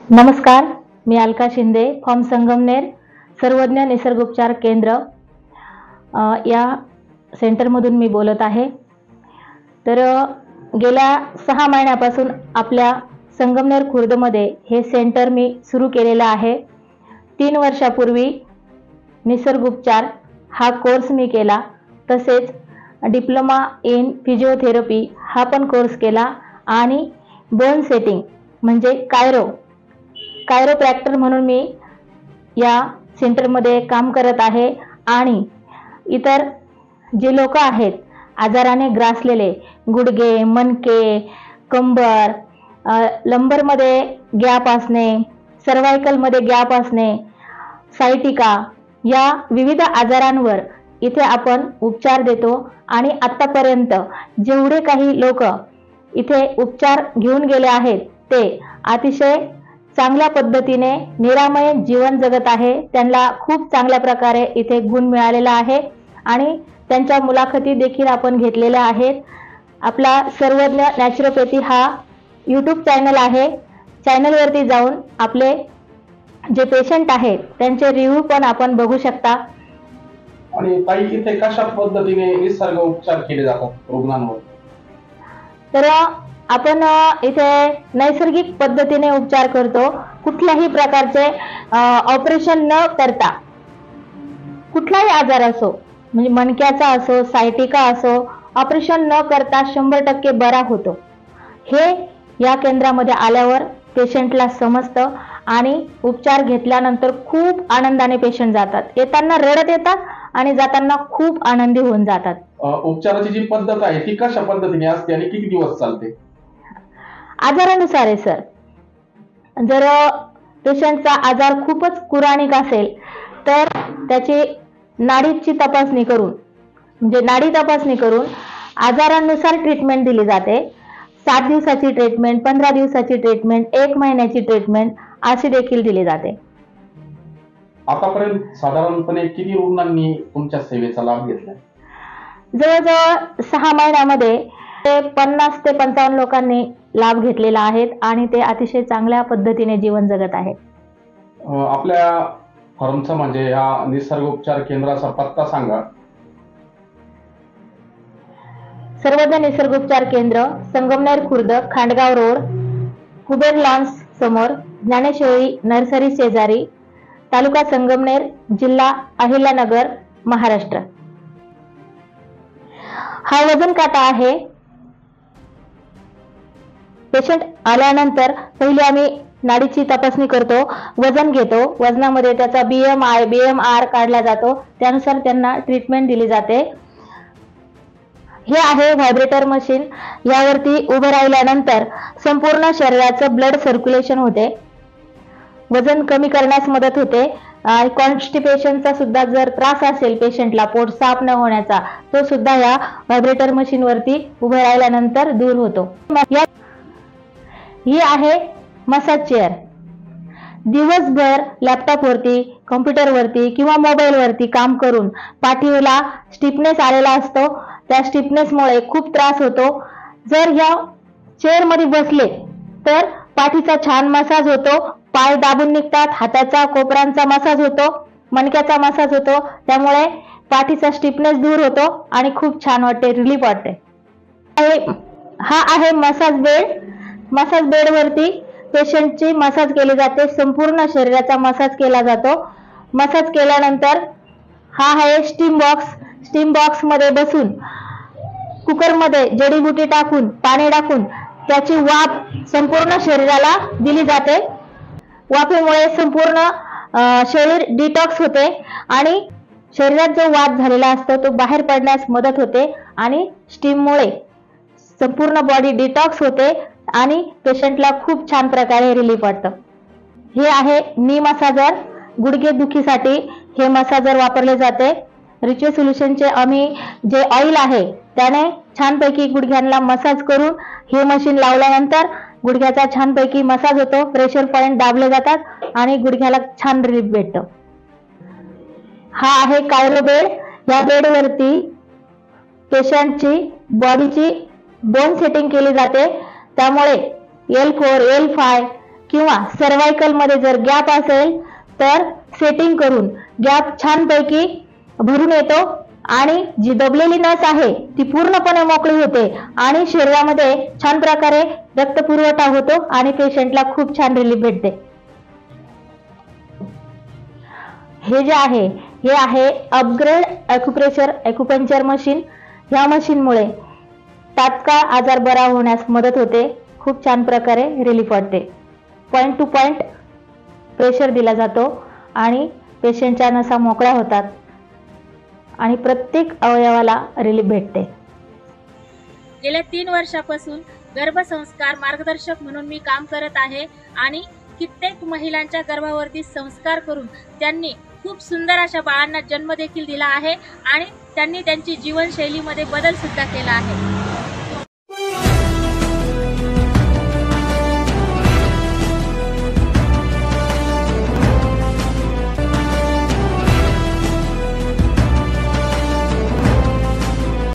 नमस्कार, मी अलका शिंदे, फॉर्म संगमनेर, सर्वज्ञ निसर्गोपचार केंद्र या सेंटरमधून मी बोलत आहे। तर गेल्या 6 महिन्यापासून आपल्या संगमनेर खुर्दमध्ये हे सेंटर मी सुरू केलेलं आहे। 3 वर्षापूर्वी निसर्गोपचार हा कोर्स मी केला, तसेच डिप्लोमा इन फिजिओथेरपी हा पण कोर्स केला आणि बोन सेटिंग म्हणजे कायरोप्रॅक्टर म्हणून मी या सेंटरमध्ये काम करत आहे। आणि इतर जे लोक आहेत आजाराने ग्रासलेले, गुडघे, मणके, कंबर, लंबरमध्ये गॅप असणे, सर्वायकलमध्ये गॅप असणे, सायटिका या विविध आजारांवर इथे आपण उपचार देतो। आणि आतापर्यंत जेवढे काही लोक इथे उपचार घेऊन गेले आहेत ते अतिशय चांगल्या पद्धतीने निरामय जीवन जगत आहे। त्यांना खूप चांगल्या प्रकारे इथे गुण मिळालेला आहे आणि त्यांच्या मुलाखती देखील आपण घेतलेल्या आहेत। आपला सर्वज्ञ नॅचरोपॅथी हा YouTube चॅनल आहे। चॅनलवरती जाऊन आपले जे पेशंट आहेत त्यांचे रिव्ह्यू पण आपण बघू शकता। आणि ताई, इथे कशा पद्धतीने निसर्ग उपचार केले जातात रुग्णांवर? तर आपण इथे नैसर्गिक पद्धतीने उपचार करतो। कुठल्याही प्रकारचे ऑपरेशन न करता, कुठलाही आजार असो, म्हणजे मणक्याचा असो, सायटिका असो, ऑपरेशन न करता 100% बरा होतो। हे या केंद्रामध्ये आल्यावर पेशंटला समजतं आणि उपचार घेतल्यानंतर खूप आनंदाने पेशंट जातात। येताना रडत येतात आणि जाताना खूप आनंदी होऊन जातात। उपचाराची जी पद्धत आहे ती कशा पद्धतीने असते आणि किती दिवस चालते? आजारानुसार आहे सर। जर पेशंटचा आजार खूपच कुराणिक असेल तर त्याची नाडीची तपासणी करून, म्हणजे नाडी तपासणी करून आजारानुसार ट्रीटमेंट दिली जाते। 7 दिवसाची ट्रीटमेंट, 15 दिवसाची ट्रीटमेंट, 1 महिन्याची ट्रीटमेंट अशी देखील दिली जाते। आतापर्यंत साधारणपणे किती रुग्णांनी तुमच्या सेवेचा लाभ घेतला? जवळजवळ 6 महिन्यामध्ये 50 ते 55 लोकांनी लाभ घेतलेला आहे आणि ते अतिशय चांगल्या पद्धतीने जीवन जगत आहेत। आपल्या फॉर्मचा म्हणजे या निसर्गोपचार केंद्राचा पत्ता सांगा। सर्वज्ञ निसर्गोपचार केंद्र, संगमनेर खुर्द, खांडगाव रोड, कुबेर लॉन्स समोर, ज्ञानेश्वरी नर्सरी शेजारी, तालुका संगमनेर, जिल्हा अहिल्यानगर, महाराष्ट्र। हा वजन काटा आहे। पेशंट आल्यानंतर पहिले आम्ही नाडीची तपासणी करतो, वजन घेतो, वजनामध्ये त्याचा BMI, BMR काढला जातो, त्यानुसार त्यांना ट्रीटमेंट दिली जाते। हे आहे व्हायब्रेटर मशीन। यावरती उभं राहिल्यानंतर संपूर्ण शरीराचं ब्लड सर्क्युलेशन होते, वजन कमी करण्यास मदत होते। कॉन्स्टिपेशनचा सुद्धा जर त्रास असेल पेशंटला, पोट साफ न होण्याचा, तो सुद्धा या व्हायब्रेटर मशीन वरती उभं राहिल्यानंतर दूर होतो। ही आहे मसाज चेअर। दिवसभर लॅपटॉप वरती, कॉम्प्युटर वरती किंवा मोबाईल वरती काम करून पाठीला स्टिफनेस आलेला असतो, त्या स्टिफनेसमुळे खूप त्रास होतो। जर या चेअर मध्ये बसले तर पाठीचा छान मसाज होतो, पाय दाबून निघतात, हाताचा कोपरांचा मसाज होतो, मणक्याचा मसाज होतो, त्यामुळे पाठीचा स्टिफनेस दूर होतो आणि खूप छान वाटते, रिलीफ वाटते। हा आहे मसाज बेड। मसाज बेड वरती पेशंटची मसाज केली जाते, संपूर्ण शरीराचा मसाज केला जातो। मसाज केल्यानंतर हा आहे स्टीम बॉक्स। स्टीम बॉक्स मध्ये बसून कुकरमध्ये जडीबुटी टाकून, पाणी टाकून त्याची वाफ संपूर्ण शरीराला दिली जाते। वाफेमुळे संपूर्ण शरीर डिटॉक्स होते आणि शरीरात जो वात झालेला असतो तो बाहेर पडण्यास मदत होते आणि स्टीममुळे संपूर्ण बॉडी डिटॉक्स होते आणि पेशंटला खूप छान प्रकारे रिलीफ वाटतं। हे आहे नी मसाजर। गुडघे दुखीसाठी हे मसाजर वापरले जाते। रिच्युअल सोल्युशनचे आम्ही जे ऑइल आहे त्याने छानपैकी गुडघ्यांना मसाज करून हे मशीन लावल्यानंतर गुडघ्याचा छानपैकी मसाज होतो, प्रेशर पॉइंट दाबले जातात आणि गुडघ्याला छान रिलीफ भेटतं। हा आहे कायरो बेड। या बेडवरती पेशंटची बॉडीची बोन सेटिंग केली जाते, त्यामुळे L4, L5 किंवा सर्वायकल मध्ये जर गॅप असेल तर सेटिंग करून गॅप छानपैकी भरून येतो आणि जी दबलेली नस आहे ती पूर्णपणे मोकळी होते आणि शरीरामध्ये छान प्रकारे रक्त पुरवठा होतो आणि पेशंटला खूप छान रिलीफ भेटते. हे जे आहे हे आहे अपग्रेड ॲक्युप्रेशर ॲक्युपंक्चर मशीन. ह्या मशीनमुळे तात्काळ आजार बरा होण्यास मदत होते. खूप छान प्रकारे रिलीफ वाटते. पॉइंट टू पॉइंट प्रेशर दिला जातो आणि पेशंटच्या नसा मोकळ्या होतात आणि प्रत्येक अवयवाला रिलीफ भेटते. गेल्या 3 वर्षापासून गर्भसंस्कार मार्गदर्शक म्हणून मी काम करत आहे आणि कित्येक महिलांच्या गर्भावरती संस्कार करून त्यांनी खूप सुंदर अशा बाळांना जन्म देखील दिला आहे आणि त्यांनी त्यांची जीवनशैलीमध्ये बदल सुद्धा केला आहे.